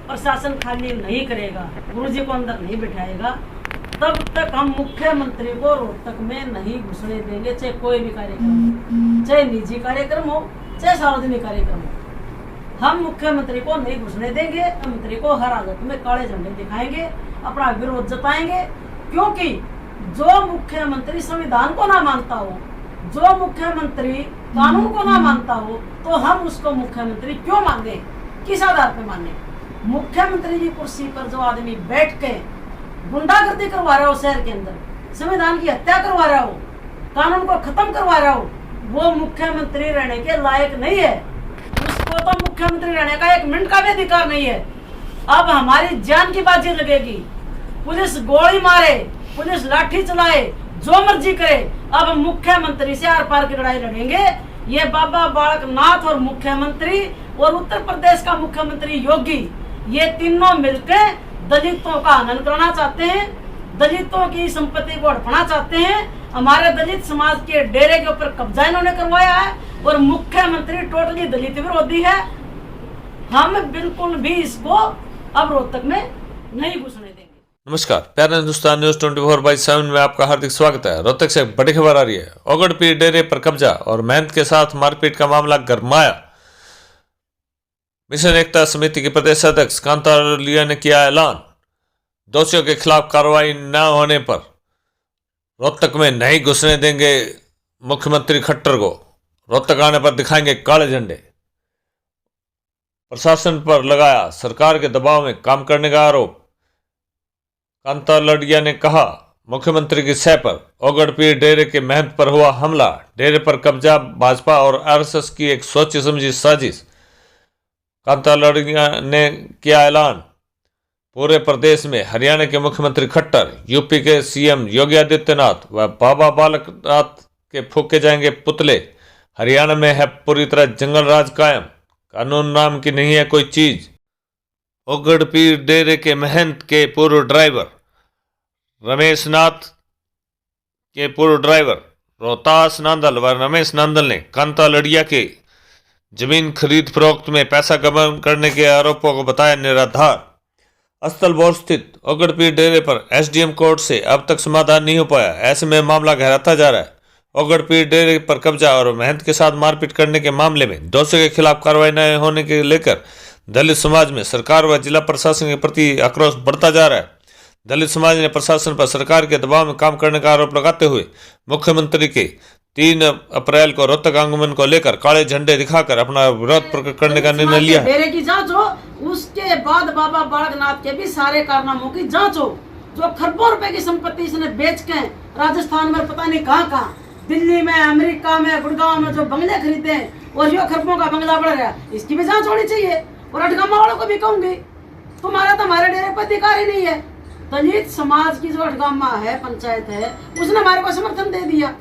प्रशासन खाली नहीं करेगा, गुरुजी को अंदर नहीं बिठाएगा, तब तक हम मुख्यमंत्री को रोहतक में नहीं घुसने देंगे। चाहे कोई भी कार्यक्रम, चाहे निजी कार्यक्रम हो, चाहे सार्वजनिक कार्यक्रम हो, हम मुख्यमंत्री को नहीं घुसने देंगे। मुख्यमंत्री को हर हालत में काले झंडे दिखाएंगे, अपना विरोध जताएंगे। क्योंकि जो मुख्यमंत्री संविधान को ना मानता हो, जो मुख्यमंत्री कानून को ना मानता हो, तो हम उसको मुख्यमंत्री क्यों माने, किस आधार पर माने? मुख्यमंत्री की कुर्सी पर जो आदमी बैठ के गुंडागर्दी करवा रहा हो, शहर के अंदर संविधान की हत्या करवा रहा हो, कानून को खत्म करवा रहा हो, वो मुख्यमंत्री रहने के लायक नहीं है। उसको तो मुख्यमंत्री रहने का 1 मिनट का भी अधिकार नहीं है। अब हमारी जान की बाजी लगेगी, पुलिस गोली मारे, पुलिस लाठी चलाए, जो मर्जी करे, अब मुख्यमंत्री से आर पार की लड़ाई लड़ेंगे। ये बाबा बालक नाथ और मुख्यमंत्री और उत्तर प्रदेश का मुख्यमंत्री योगी, ये तीनों मिलकर दलितों का हनन करना चाहते हैं, दलितों की संपत्ति को हड़पना चाहते हैं। हमारे दलित समाज के डेरे के ऊपर कब्जा इन्होंने करवाया है और मुख्यमंत्री टोटली दलित विरोधी है। हम बिल्कुल भी इसको अब रोहतक में नहीं घुसने देंगे। नमस्कार, प्यारे हिंदुस्तान न्यूज 24/7 में आपका हार्दिक स्वागत है। रोहतक से बड़ी खबर आ रही है। ओगड़पीर डेरे पर कब्जा और महंत के साथ मारपीट का मामला गरमाया। मिशन एकता समिति के प्रदेश अध्यक्ष कांतालिया ने किया ऐलान, दोषियों के खिलाफ कार्रवाई न होने पर रोहतक में नहीं घुसने देंगे मुख्यमंत्री खट्टर को। रोहतक आने पर दिखाएंगे काले झंडे। प्रशासन पर लगाया सरकार के दबाव में काम करने का आरोप। कांतालिया ने कहा, मुख्यमंत्री की सह पर ओगड़पीर डेरे के महंत पर हुआ हमला। डेरे पर कब्जा भाजपा और आरएसएस की एक सोची समझी साजिश। कांतालिया ने किया ऐलान, पूरे प्रदेश में हरियाणा के मुख्यमंत्री खट्टर, यूपी के सीएम योगी आदित्यनाथ व बाबा बालक नाथ के फूके जाएंगे पुतले। हरियाणा में है पूरी तरह जंगल राज कायम, कानून नाम की नहीं है कोई चीज। ओगड़पीर डेरे के महंत के पूर्व ड्राइवर रमेश नाथ के पूर्व ड्राइवर रोहतास नांदल व रमेश नांदल ने कांतालिया के जमीन खरीद फरोख्त में पैसा गबन करने के आरोपों को बताया निराधार। अस्तलबोर स्थित ओगड़पीर डेरे पर एसडीएम कोर्ट से अब तक समाधान नहीं हो पाया। ऐसे में मामला गहराता जा रहा है। ओगड़पीर डेरे पर कब्जा और महंत के साथ मारपीट करने के मामले में दोषियों के खिलाफ कार्रवाई न होने के लेकर दलित समाज में सरकार व जिला प्रशासन के प्रति आक्रोश बढ़ता जा रहा है। दलित समाज ने प्रशासन पर सरकार के दबाव में काम करने का आरोप लगाते हुए मुख्यमंत्री के 3 अप्रैल को रोहतक आगमन को लेकर काले झंडे दिखाकर अपना विरोध प्रकट करने का निर्णय लिया। डेरे की जांच हो, उसके बाद बाबा बालकनाथ के भी सारे कारनामों की जांच हो। जो खरबों रुपए की संपत्ति इसने बेच के राजस्थान में पता नहीं कहाँ, दिल्ली में, अमेरिका में, गुड़गांव में जो बंगले खरीदे हैं और जो खरबों का बंगला बढ़ रहा है, इसकी भी जांच होनी चाहिए। और अठगामा वालों को भी कहूंगी, तुम्हारा तो हमारे डेरे पर अधिकार ही नहीं है। दलित समाज की जो अठगामा है, पंचायत है, उसने हमारे को समर्थन दे दिया।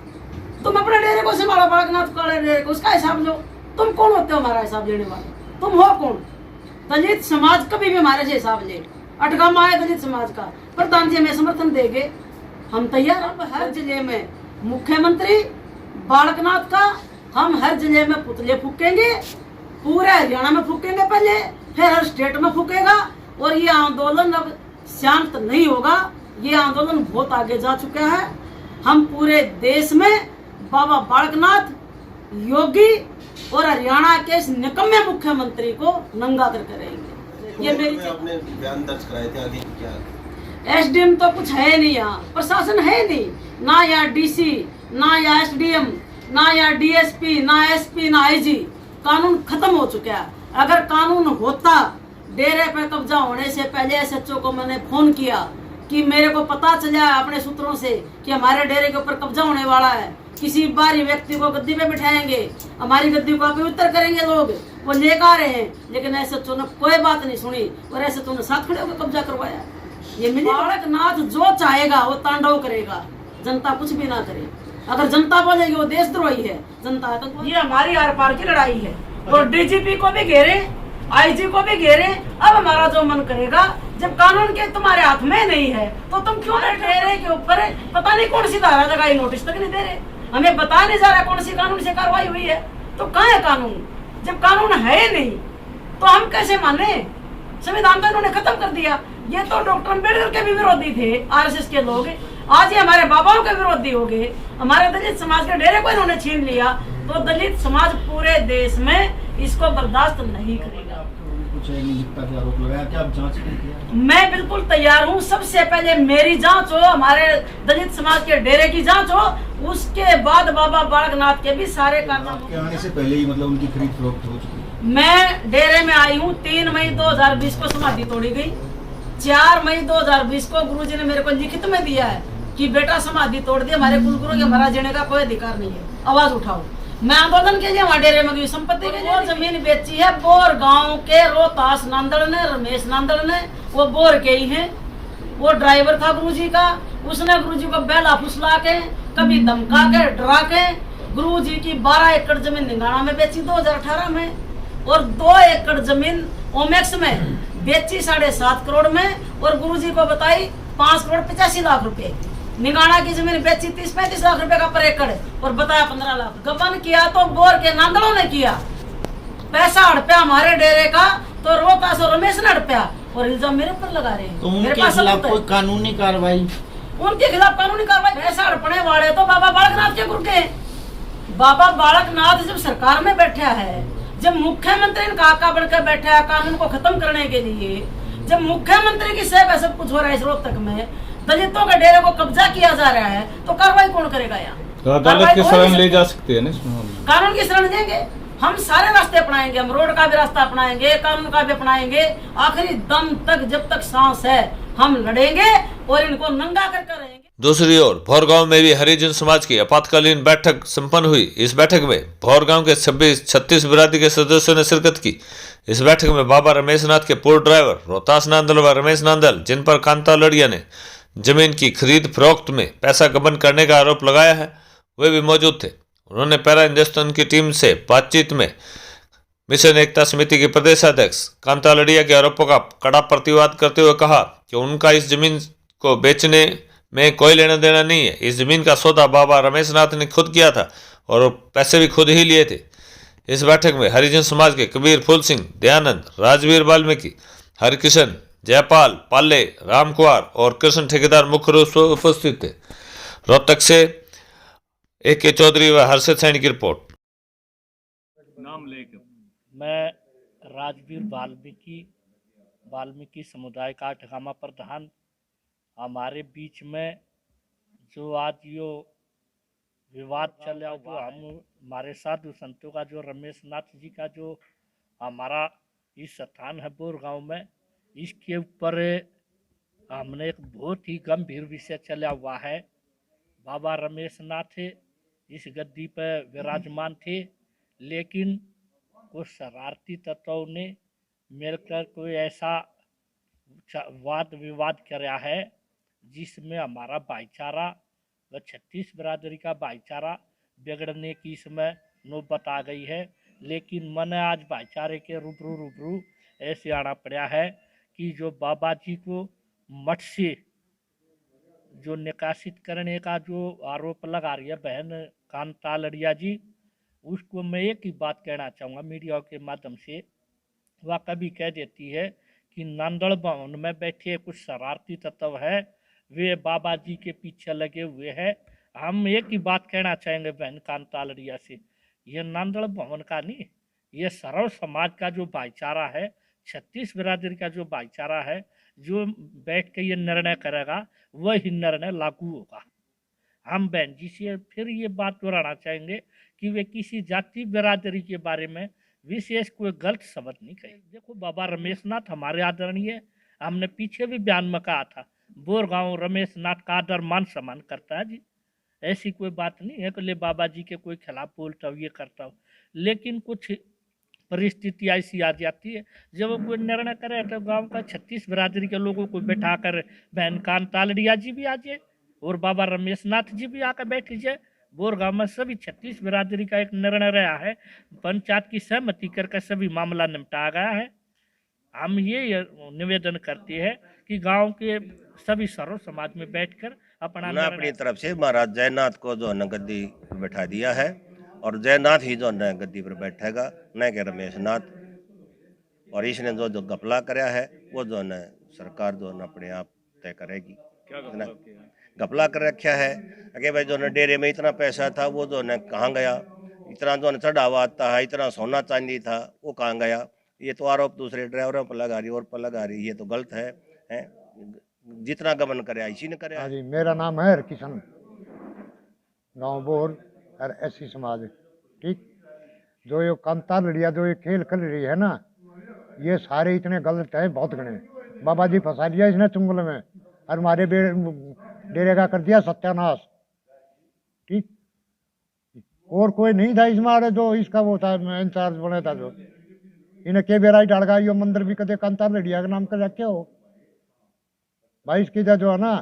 तुम अपने डेरे को संभालो, बालकनाथ काले डेरे को, उसका हिसाब लो। तुम कौन होते हो हमारा हिसाब लेने वाले? तुम हो कौन? दलित समाज कभी भी हमारे से हिसाब ले। अठगामा है दलित समाज का, प्रधान जी हमें समर्थन देंगे, हम तैयार। अब हर जिले में मुख्यमंत्री बालकनाथ का हम हर जिले में पुतले फूकेंगे, पूरे हरियाणा में फूकेंगे पहले, फिर हर स्टेट में फूकेगा। और ये आंदोलन अब शांत नहीं होगा। ये आंदोलन बहुत आगे जा चुका है। हम पूरे देश में बाबा बालकनाथ, योगी और हरियाणा के इस निकम्मे मुख्यमंत्री को नंगा कर करेंगे। ये मेरी आपने बयान दर्ज कराए थे, आगे क्या? एसडीएम तो कुछ है नहीं, यहाँ प्रशासन है नहीं, ना यहाँ डीसी, ना यहाँ एसडीएम, ना यहाँ डीएसपी, ना एसपी, ना आईजी। कानून खत्म हो चुका है। अगर कानून होता, डेरे पे कब्जा होने से पहले एसएचओ को मैंने फोन किया कि मेरे को पता चला अपने सूत्रों से कि हमारे डेरे के ऊपर कब्जा होने वाला है, किसी बाहरी व्यक्ति को गद्दी पे बिठाएंगे, हमारी गद्दी को अपवित्र करेंगे लोग, वो लेकर आ रहे हैं। लेकिन एसएचओ ने कोई बात नहीं सुनी और एसएचओ ने साथ खड़े होकर कब्जा करवाया। ये मिली बालकनाथ जो चाहेगा वो तांडव करेगा, जनता कुछ भी ना करे। अगर जनता बोलेगी वो देशद्रोही है, जनता तो ये हमारी आर पार की लड़ाई है। और डीजीपी को भी घेरे, आईजी को भी घेरे। अब हमारा जो मन करेगा, जब कानून के तुम्हारे हाथ में नहीं है तो तुम क्यों डेरे के ऊपर पता नहीं कौन सी धारा लगाई, नोटिस तक नहीं दे रहे, हमें बता नहीं जा रहा कौन सी कानून से कार्रवाई हुई है। तो कहाँ है कानून? जब कानून है नहीं तो हम कैसे माने? संविधान तो इन्होंने खत्म कर दिया। ये तो डॉक्टर अम्बेडकर के भी विरोधी थे, आरएसएस के लोग, आज ये हमारे बाबाओं के विरोधी हो गए। हमारे दलित समाज के डेरे को इन्होंने छीन लिया, तो दलित समाज पूरे देश में इसको बर्दाश्त नहीं करेगा। कुछ निजता के आरोप लगाया, क्या आप जांच नहीं किया? मैं बिल्कुल तैयार हूँ। सबसे पहले मेरी जांच हो, हमारे दलित समाज के डेरे की जांच हो, उसके बाद बाबा बालकनाथ के भी सारे कारनामे। के आने से पहले ही मतलब उनकी खरीद फरोख्त हो चुकी है। मैं डेरे में आई हूँ 3 मई 2020 को समाधि तोड़ी गई। 4 मई 2020 को गुरुजी ने मेरे को लिखित में दिया है कि बेटा समाधि तोड़ दी, हमारे कुलगुरु के महाराज जीने का कोई अधिकार नहीं है, आवाज उठाओ। मैं आंदोलन के लिए वहाँ डेरे में गई, संपत्ति के लिए जमीन बेची है बोर गांव के रोहतास नांदड़ ने, रमेश नांदड़ ने, वो बोर के ही है। वो ड्राइवर था गुरुजी का, उसने गुरुजी को बेला फुसला के, कभी धमका के, डरा के गुरुजी की 12 एकड़ जमीन निंगाणा में बेची 2018 में, और 2 एकड़ जमीन ओमेक्स में बेची 7.5 करोड़ में, और गुरुजी को बताई 5 करोड़ 85 लाख रुपए। निगाड़ा की जमीन बेची 30-35 लाख रुपए का पर एकड़, और बताया 15 लाख। गबन किया तो बोर के नांदड़ों ने किया, पैसा हड़पया हमारे डेरे का, तो रोहतास और रमेश ने हड़पया, और इल्जाम मेरे पर लगा रहे हैं। तो उनके खिलाफ कोई कानूनी कार्रवाई? उनके खिलाफ कानूनी कार्रवाई? पैसा हड़पने वाले तो बाबा बालकनाथ के गुर्गे। बाबा बालकनाथ जब सरकार में बैठा है, जब मुख्यमंत्री इनका आका बनकर बैठा है कानून को खत्म करने के लिए, जब मुख्यमंत्री की सेवा सब कुछ हो रहा है इस रोहतक में, दलितों के डेरे को कब्जा किया जा रहा है, तो कार्रवाई कौन करेगा? यहाँ अदालत की शरण ले जा सकते हैं ना, कानून की शरण देंगे, हम सारे रास्ते अपनाएंगे, हम रोड का भी रास्ता अपनाएंगे, कानून का भी अपनाएंगे, आखिरी दम तक, जब तक सांस है हम लड़ेंगे और इनको नंगा कर रहेंगे। दूसरी ओर भौर में भी हरिजन समाज की आपातकालीन बैठक संपन्न हुई। इस बैठक में भौर के 36 बिरादरी के सदस्यों ने शिरकत की। इस बैठक में बाबा रमेश नाथ के पूर्व ड्राइवर रोहतास नांदल व रमेश नांदल, जिन पर कांता लड़िया ने जमीन की खरीद फरोख्त में पैसा गबन करने का आरोप लगाया है, वे भी मौजूद थे। उन्होंने पैरा हिंदुस्तान की टीम से बातचीत में मिशन एकता समिति के प्रदेश अध्यक्ष कांता लड़िया के आरोपों का कड़ा प्रतिवाद करते हुए कहा कि उनका इस जमीन को बेचने में कोई लेना देना नहीं है। इस जमीन का सौदा बाबा रमेश नाथ ने खुद किया था और पैसे भी खुद ही लिए थे। इस बैठक में हरिजन समाज के कबीर फूल सिंह, दयानंद, राजवीर वाल्मीकि, हरिकिशन, जयपाल, पाले, रामकुमार और कृष्ण ठेकेदार मुख्य रूप से उपस्थित थे। रोहतक से AK चौधरी व हर्षित सैनी की रिपोर्ट। नाम लेकर मैं राजवीर वाल्मीकि समुदाय का ठिकाना प्रधान। हमारे बीच में जो आज यो विवाद चला वो हम हमारे साधु संतों का जो रमेश नाथ जी का जो हमारा इस स्थान है बोर गांव में, इसके ऊपर हमने एक बहुत ही गंभीर विषय चला हुआ है। बाबा रमेश नाथ इस गद्दी पर विराजमान थे, लेकिन कुछ शरारती तत्वों ने मिलकर कोई ऐसा वाद विवाद कराया है जिसमें हमारा भाईचारा व 36 बिरादरी का भाईचारा बिगड़ने की इसमें नौबत आ गई है। लेकिन मैंने आज भाईचारे के रूबरू ऐसे आना पड़ा है कि जो बाबा जी को मठ से जो निकासित करने का जो आरोप लगा रही है बहन कांता लड़िया जी, उसको मैं एक ही बात कहना चाहूँगा मीडिया के माध्यम से। वह कभी कह देती है कि नांदड़ भवन में बैठे कुछ शरारती तत्व है, वे बाबा जी के पीछे लगे हुए हैं। हम एक ही बात कहना चाहेंगे बहन कांता लड़िया से, यह नांदड़ भवन का नहीं, यह सर्व समाज का जो भाईचारा है, 36 बिरादरी का जो भाईचारा है, जो बैठ के ये निर्णय करेगा वही निर्णय लागू होगा। हम बहन जी से फिर ये बात दोहराना चाहेंगे कि वे किसी जाति बिरादरी के बारे में विशेष कोई गलत शब्द नहीं कहे। देखो बाबा रमेश नाथ हमारे आदरणीय, हमने पीछे भी बयान में कहा था, बोर गाँव रमेश नाथ का आदर मान सम्मान करता है जी, ऐसी कोई बात नहीं है कि ले बाबा जी के कोई खिलाफ बोलता हो ये करता हो। लेकिन कुछ परिस्थिति ऐसी आ जाती है जब वो कोई निर्णय करे तो गांव का 36 बिरादरी के लोगों को बैठाकर बहन कांता लड़िया जी भी आ जाए और बाबा रमेश नाथ जी भी आकर बैठ जाए, बोरगांव में सभी 36 बिरादरी का एक निर्णय रहा है, पंचायत की सहमति करके सभी मामला निपटा गया है। हम ये निवेदन करते हैं कि गांव के सभी सर्व समाज में बैठकर अपना हमने अपनी तरफ से महाराज जयनाथ को जो है गद्दी पर बैठा दिया है और जयनाथ ही जो है गद्दी पर बैठेगा, न कि रमेश नाथ। और इसने जो जो घपला कराया है वो जो है सरकार जो है अपने आप तय करेगी। क्या घपला कर रखा है कि भाई जो है डेरे में इतना पैसा था वो जो है कहाँ गया, इतना जो है चढ़ावा आता है, इतना सोना चांदी था वो कहाँ गया। ये तो आरोप दूसरे ड्राइवरों पर लगा रही और पर लगा रही, ये तो गलत है? जितना गबन करे इसी ने करे। हाँ जी, मेरा नाम है हरकिशन, गांव बोर और एससी समाज। ठीक, जो ये कांता लड़िया जो ये खेल कर रही है ना, ये सारे इतने गलत है, बहुत गणे। बाबा जी फंसा लिया इसने चुंगल में और हमारे डेरे का कर दिया सत्यानाश। ठीक, और कोई नहीं था इसमें जो इसका वो था इंचार्ज बना था, जो इन्हें के बेरा ही डाल गया। यो मंदिर भी कदे कांता लड़िया का नाम कर रखे हो भाई। इसकी जो है ना,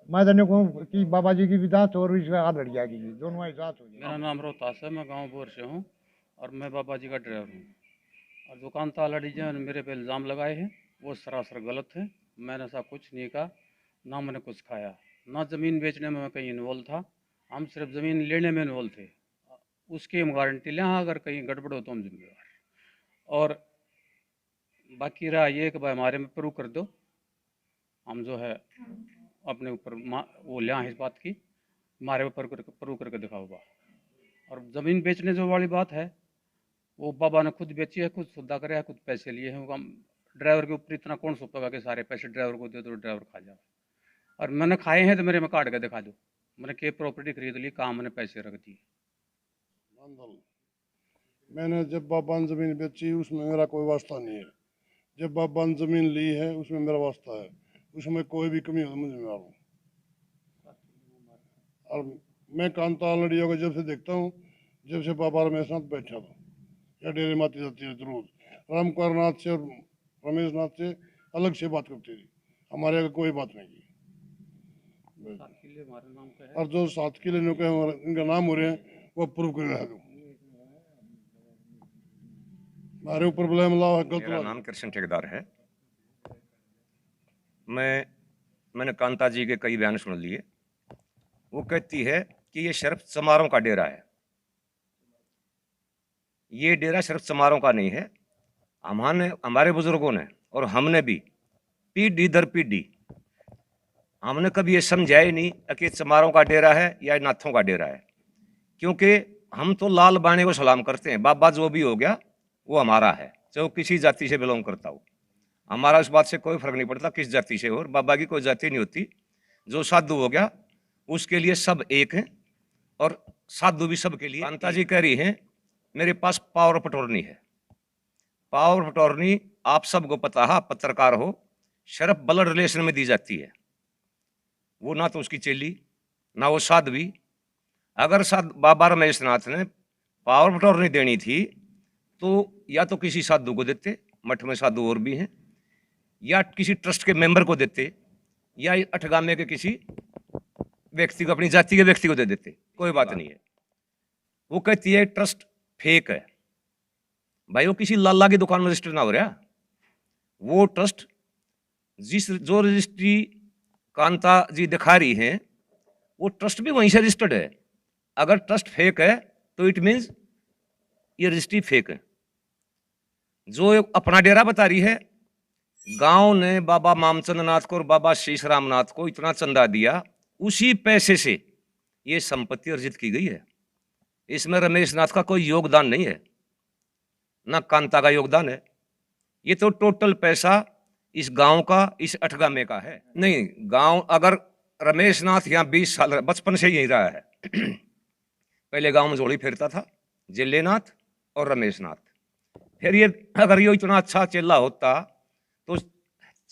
मैं तो कहूँ कि बाबा जी की भी जाँच और इसका लड़िया की दोनों ही जाँच हो। मेरा नाम रोहतास है, मैं गांव बोर से हूँ और मैं बाबा जी का ड्राइवर हूँ। और जो कांता लड़िया ने मेरे पे इल्ज़ाम लगाए हैं वो सरासर गलत है। मैंने ऐसा कुछ नहीं कहा, ना मैंने कुछ खाया, ना ज़मीन बेचने में मैं कहीं इन्वॉल्व था। हम सिर्फ ज़मीन लेने में इन्वॉल्व थे, उसकी हम गारंटी लें, अगर कहीं गड़बड़ हो तो हम जिम्मेदार। और बाकी रहा ये कि भाई हमारे में प्रूव कर दो, हम जो है अपने ऊपर वो लिया है इस बात की, हमारे ऊपर प्रूव करके दिखाओ बात। और ज़मीन बेचने जो वाली बात है वो बाबा ने खुद बेची है, खुद सौदा करे है, खुद पैसे लिए हैं। वो ड्राइवर के ऊपर इतना कौन सौंपेगा कि सारे पैसे ड्राइवर को दे दो, ड्राइवर खा जाए। और मैंने खाए हैं तो मेरे में काट के दिखा दो, मैंने के प्रॉपर्टी खरीद ली, कहाँ मैंने पैसे रख दिए। मैंने जब बाबा ने ज़मीन बेची उसमें मेरा कोई वास्ता नहीं है। जब बाबा ने ज़मीन ली है उसमें मेरा वास्ता है, उसमें कोई भी कमी हो मैं जिम्मेदार हूँ। और मैं कांता लड़ियों को जब से देखता हूँ, जब से बाबा रमेश नाथ बैठा था या डेरे माती जाती है रोज, राम कुमार नाथ से और रमेश नाथ से अलग से बात करती थी, हमारे आगे कोई बात नहीं की। और जो 7 किले इनका नाम हो रहे हैं वो प्रूव कर रहा है, हमारे ऊपर ब्लेम लाओ है। मेरा नाम कृष्ण ठेकेदार है। मैंने कांता जी के कई बयान सुन लिए। वो कहती है कि ये सिर्फ समारोह का डेरा है। ये डेरा सिर्फ समारोह का नहीं है। हमारे बुजुर्गों ने और हमने भी पीढ़ी दर पीढ़ी हमने कभी ये समझा ही नहीं कि समारोह का डेरा है या नाथों का डेरा है, क्योंकि हम तो लाल बाणे को सलाम करते हैं। बाबा जो भी हो गया वो हमारा है, चाहे वो किसी जाति से बिलोंग करता हो। हमारा उस बात से कोई फर्क नहीं पड़ता किस जाति से हो, और बाबा की कोई जाति नहीं होती। जो साधु हो गया उसके लिए सब एक हैं और साधु भी सबके लिए। कांता जी कह रही हैं मेरे पास पावर ऑफ अटॉर्नी है। पावर ऑफ अटॉर्नी आप सबको पता है, पत्रकार हो, सिर्फ ब्लड रिलेशन में दी जाती है। वो ना तो उसकी चेली ना वो साध्वी। अगर बाबा रमेश नाथ ने पावर ऑफ अटॉर्नी देनी थी तो या तो किसी साधु को देते, मठ में साधु और भी हैं, या किसी ट्रस्ट के मेंबर को देते, या अठगामे के किसी व्यक्ति को, अपनी जाति के व्यक्ति को दे देते, कोई बात नहीं है। वो कहती है ट्रस्ट फेक है। भाई वो किसी लाला की दुकान में रजिस्टर ना हो रहा। वो ट्रस्ट जो रजिस्ट्री कांता जी दिखा रही हैं वो ट्रस्ट भी वहीं से रजिस्टर्ड है। अगर ट्रस्ट फेक है तो इट मीन्स ये रजिस्ट्री फेक है। जो अपना डेरा बता रही है, गांव ने बाबा मामचंद नाथ को और बाबा शीश रामनाथ को इतना चंदा दिया, उसी पैसे से ये संपत्ति अर्जित की गई है। इसमें रमेश नाथ का कोई योगदान नहीं है, ना कांता का योगदान है। ये तो टोटल पैसा इस गांव का, इस अठगामे का है। नहीं, गांव अगर रमेश नाथ यहाँ 20 साल बचपन से यही रहा है। पहले गांव में जोड़ी फेरता था जिलेनाथ और रमेश नाथ। फिर ये अगर ये इतना अच्छा चेला होता तो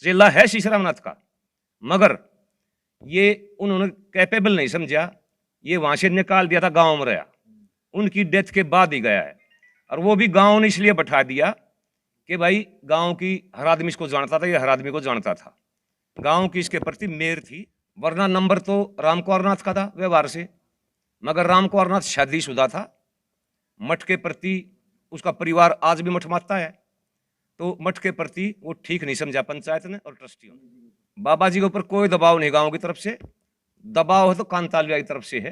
चेला है शीशरामनाथ का, मगर ये उन्होंने कैपेबल नहीं समझा, ये वहां से निकाल दिया था। गांव में रहा, उनकी डेथ के बाद ही गया है। और वो भी गांव ने इसलिए बैठा दिया कि भाई गांव की हर आदमी इसको जानता था, ये हर आदमी को जानता था, गांव की इसके प्रति मेहर थी। वरना नंबर तो राम कुमार नाथ का था व्यवहार से, मगर राम कुमार नाथ शादीशुदा था, मठ के प्रति उसका परिवार आज भी मठ मानता है, तो मठ के प्रति वो ठीक नहीं समझा पंचायत ने और ट्रस्टियों ने। बाबा जी के ऊपर कोई दबाव नहीं गांव की तरफ से, दबाव है तो कांतालिया की तरफ से है,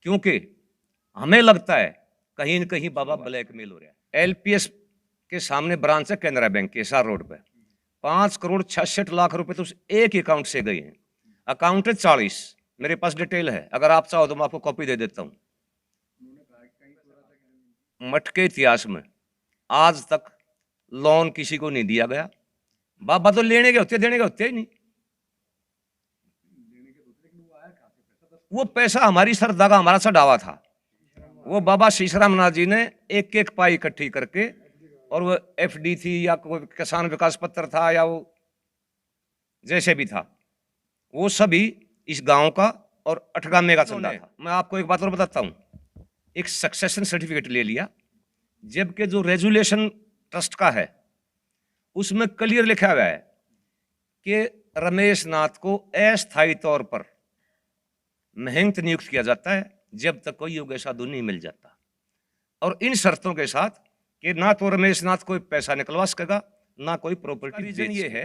क्योंकि हमें लगता है कहीं न कहीं बाबा ब्लैकमेल हो रहा है। एलपीएस के सामने ब्रांच है कैनरा बैंक के एसआर रोड पे, 5,66,00,000 रुपए तो उस एक ही अकाउंट से गए हैं। अकाउंट है 40, मेरे पास डिटेल है, अगर आप चाहो तो मैं आपको कॉपी दे देता हूं। मठ के इतिहास में आज तक लोन किसी को नहीं दिया गया। बाबा तो लेने के होते, देने के होते ही नहीं। वो पैसा हमारी श्रद्धा का, हमारा चढ़ावा था। वो बाबा शीशराम नाथ जी ने एक एक पाई इकट्ठी करके, और वो एफडी थी या कोई किसान विकास पत्र था या वो जैसे भी था, वो सभी इस गांव का और अठगामे का चंदा था। मैं आपको एक बात और बताता हूं, एक सक्सेशन सर्टिफिकेट ले लिया, जबकि जो रेजुलेशन ट्रस्ट का है उसमें क्लियर लिखा हुआ है कि रमेश नाथ को अस्थायी तौर पर महंत नियुक्त किया जाता है जब तक कोई योग्य साधु नहीं मिल जाता, और इन शर्तों के साथ कि ना तो रमेश नाथ कोई पैसा निकलवा सकेगा, ना कोई प्रॉपर्टी। रीजन ये है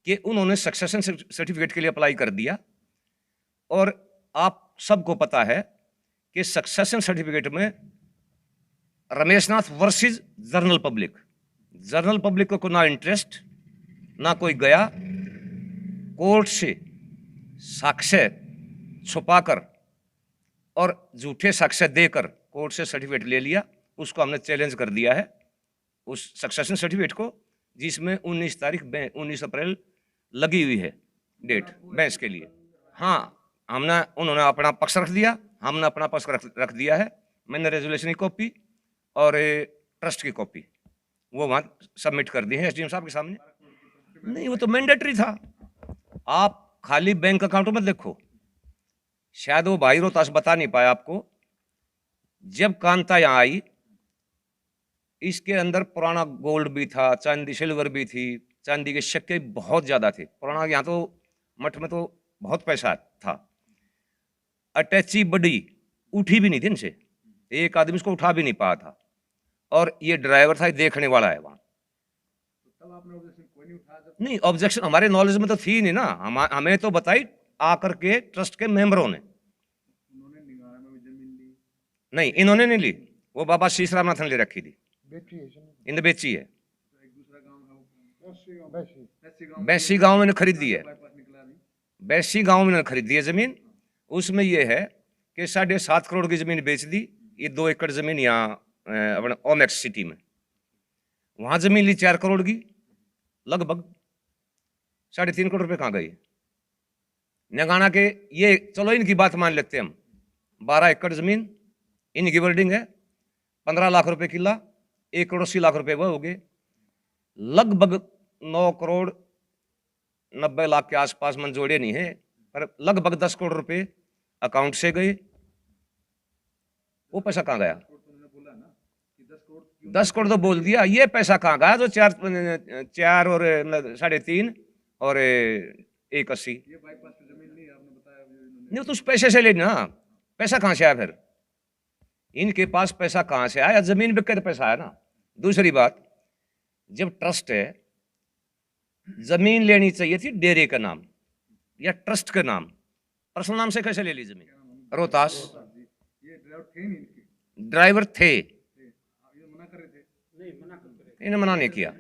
कि उन्होंने सक्सेशन सर्टिफिकेट के लिए अप्लाई कर दिया, और आप सबको पता है कि सक्सेशन सर्टिफिकेट में रमेश नाथ वर्सेस जनरल पब्लिक को ना इंटरेस्ट, ना कोई गया कोर्ट से साक्ष्य छुपाकर और झूठे साक्ष्य देकर कोर्ट से सर्टिफिकेट ले लिया। उसको हमने चैलेंज कर दिया है उस सक्सेशन सर्टिफिकेट को, जिसमें 19 अप्रैल लगी हुई है डेट बहस के लिए। हाँ, उन्होंने अपना पक्ष रख दिया, हमने अपना पक्ष रख दिया है। मैंने रेजोल्यूशन की कॉपी और ट्रस्ट की कॉपी वो वहाँ सबमिट कर दी है एसडीएम साहब के सामने। नहीं, वो तो मैंडेटरी था। आप खाली बैंक अकाउंट में देखो, शायद वो भाई रोहतास बता नहीं पाया आपको, जब कांता यहाँ आई इसके अंदर पुराना गोल्ड भी था, चांदी सिल्वर भी थी, चांदी के सिक्के बहुत ज्यादा थे पुराना। यहाँ तो मठ में तो बहुत पैसा था। अटैची बड़ी उठी भी नहीं थी इनसे, एक आदमी उसको उठा भी नहीं पाया था, और ये ड्राइवर था, देखने वाला है वहां। नहीं, ऑब्जेक्शन हमारे नॉलेज में तो थी नहीं ना, हमें तो बताई आकर के ट्रस्ट के मेंबरों ने। नहीं, इन्होंने नहीं ली, वो बाबा शीशराम नाथ ने ले रखी थी, इन्हें बेची है। बैसी गांव में खरीदी है, बैसी गांव में खरीदी है जमीन। उसमें यह है कि 7.5 करोड़ की जमीन बेच दी। ये 2 एकड़ जमीन यहाँ अपने ओमेक्स सिटी में, वहां जमीन ली 4 करोड़ की, लगभग 3.5 करोड़ रुपए कहाँ गई नगाना के। ये चलो इनकी बात मान लेते हैं हम, 12 एकड़ जमीन इनकी बिल्डिंग है, 15 लाख रुपए किला, 1 करोड़ 80 लाख रुपए वह हो गए, लगभग 9 करोड़ 90 लाख के आसपास मन जोड़े नहीं है, पर लगभग 10 करोड़ रुपए अकाउंट से गए। वो पैसा कहाँ गया? 10 करोड़ तो बोल दिया, ये पैसा कहाँ गया जो 4 और 3.5 और 1.80? नहीं, तो उस पैसे से लेना, पैसा कहाँ से आया फिर? इनके पास पैसा कहाँ से आया? जमीन बिक के पैसा आया ना। दूसरी बात, जब ट्रस्ट है, जमीन लेनी चाहिए थी डेरे का नाम या ट्रस्ट के नाम, पर्सनल नाम से कैसे ले ली जमीन? रोहतास ड्राइवर थे, इन्हें मना नहीं किया।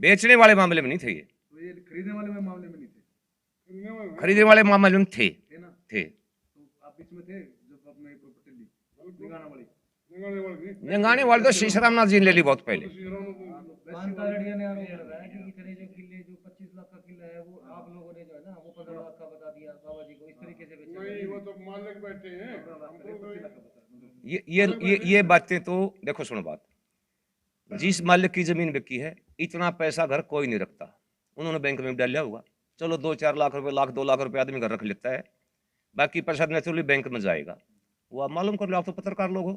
बेचने वाले मामले में नहीं थे, ये खरीदने वाले मामले में नहीं थे, खरीदने वाले मामले में थे। निगाने वाले तो शीशराम नाथ जी ने ले ली बहुत पहले। ये बातें तो देखो, सुनो बात, जिस मालिक की जमीन बिकी है इतना पैसा घर कोई नहीं रखता, उन्होंने बैंक में डाल लिया होगा। चलो 2-4 लाख रुपए, 1-2 लाख रुपए आदमी घर रख लेता है, बाकी पैसा नेचुरली बैंक में जाएगा। वो आप मालूम कर लो, आप तो पत्रकार लोग हो।